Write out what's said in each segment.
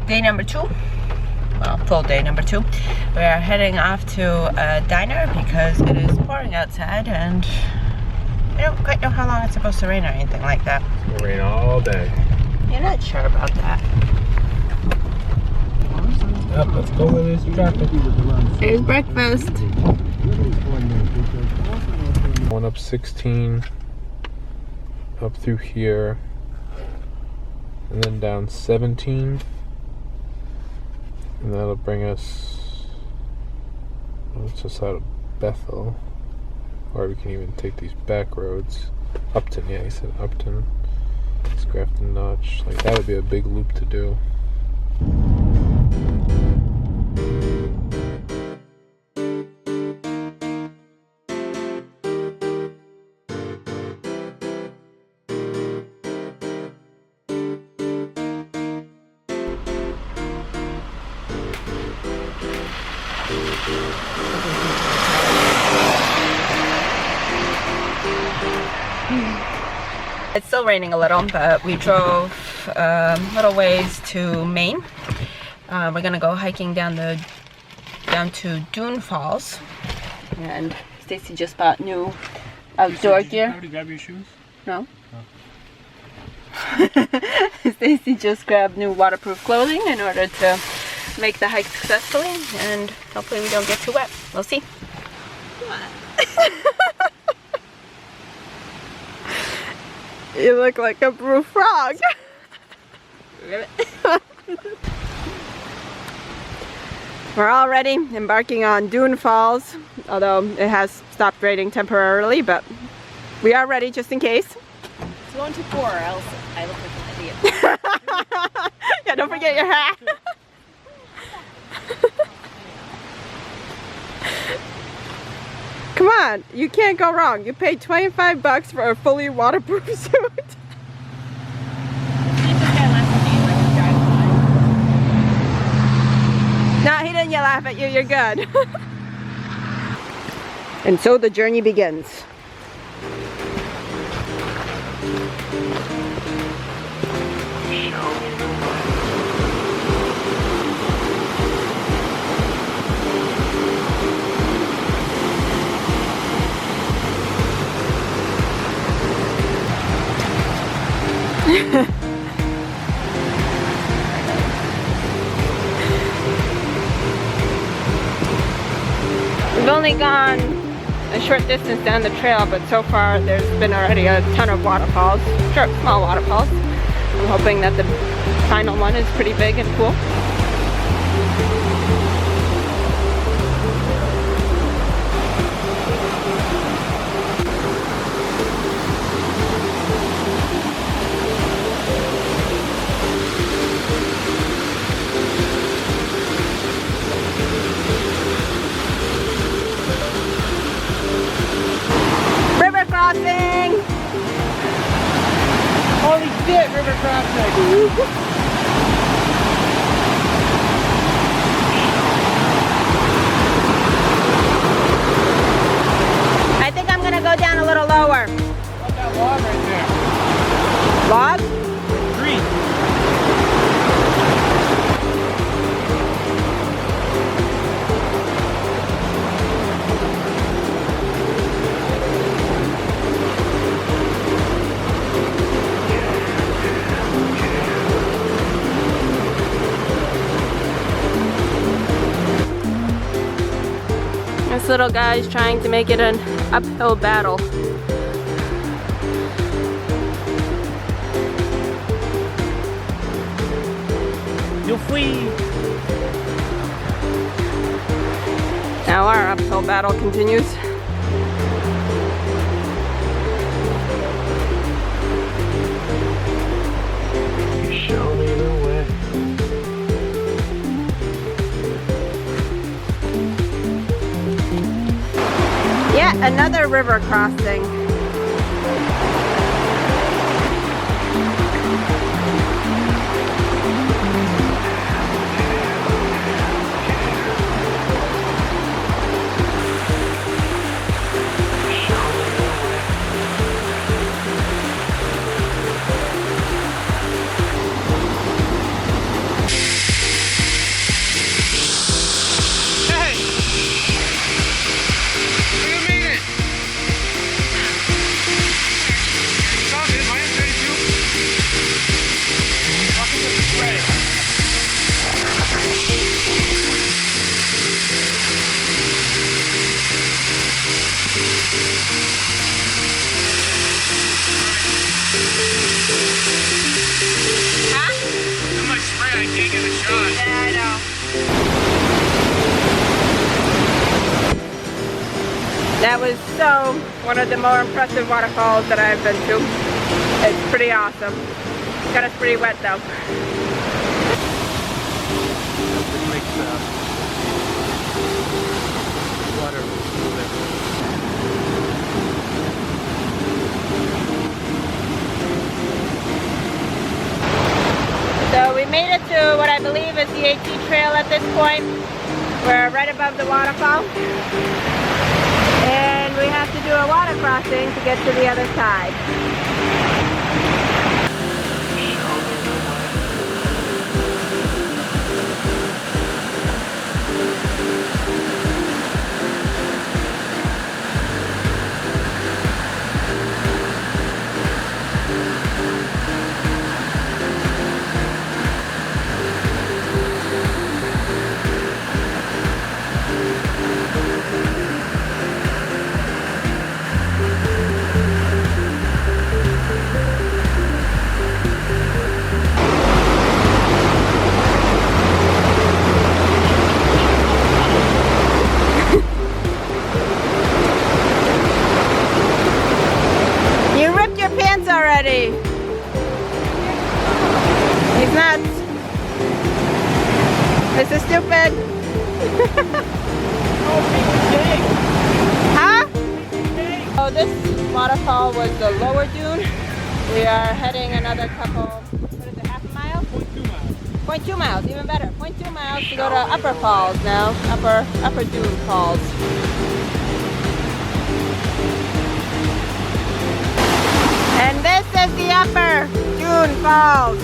day number 2. Well, full day number 2. We are heading off to a diner because it is pouring outside and I don't quite know how long it's supposed to rain or anything like that. It's gonna rain all day. You're not sure about that. Yep, let's go where there's traffic. There's breakfast. Going up 16, up through here, and then down 17. And that'll bring us, well, it's just out of Bethel. Or we can even take these back roads. Upton, yeah, he said Upton. It's Grafton Notch. Like, that would be a big loop to do. It's still raining a little, but we drove a little ways to Maine. We're gonna go hiking down to Dune Falls, and Stacy just bought new outdoor gear. Did you already grab your shoes? No. Oh. Stacy just grabbed new waterproof clothing in order to make the hike successfully, and hopefully we don't get too wet. We'll see. What? You look like a blue frog. We're already embarking on Dune Falls, although it has stopped raining temporarily, but we are ready just in case. It's going to pour, or else I look like an idiot. Yeah, don't forget your hat. Come on, you can't go wrong. You paid $25 for a fully waterproof suit. No, he didn't laugh at you. You're good. And so the journey begins. We've only gone a short distance down the trail, but so far there's been already a ton of waterfalls, short, small waterfalls. I'm hoping that the final one is pretty big and cool. Crossing! Holy shit, river crossing! I think I'm gonna go down a little lower. What's that log right there? Log? Tree. This little guy's trying to make it an uphill battle. You'll flee. Now our uphill battle continues. Show me the way. Yet another river crossing. That was one of the more impressive waterfalls that I've been to. It's pretty awesome. Got us pretty wet though. It makes water smoother. So we made it to what I believe is the AT trail at this point. We're right above the waterfall. And we have to do a water crossing to get to the other side. Already. He's nuts. This is stupid. Huh? Oh, this waterfall was the Lower Dune. We are heading another couple, what is it, half a mile? 0.2 miles. 0.2 miles, even better. 0.2 miles to go to Upper Falls now. Upper Dune Falls. And this is the Upper Dune Falls.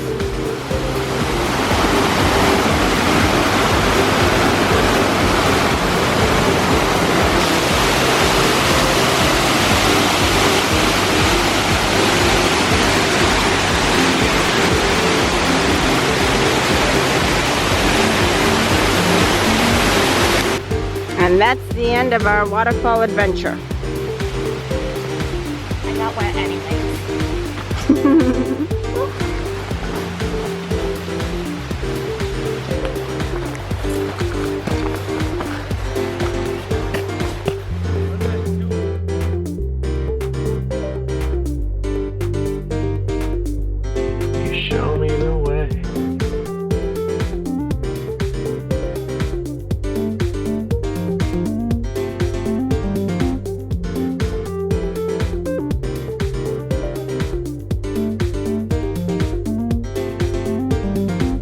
And that's the end of our waterfall adventure. I got wet anyway.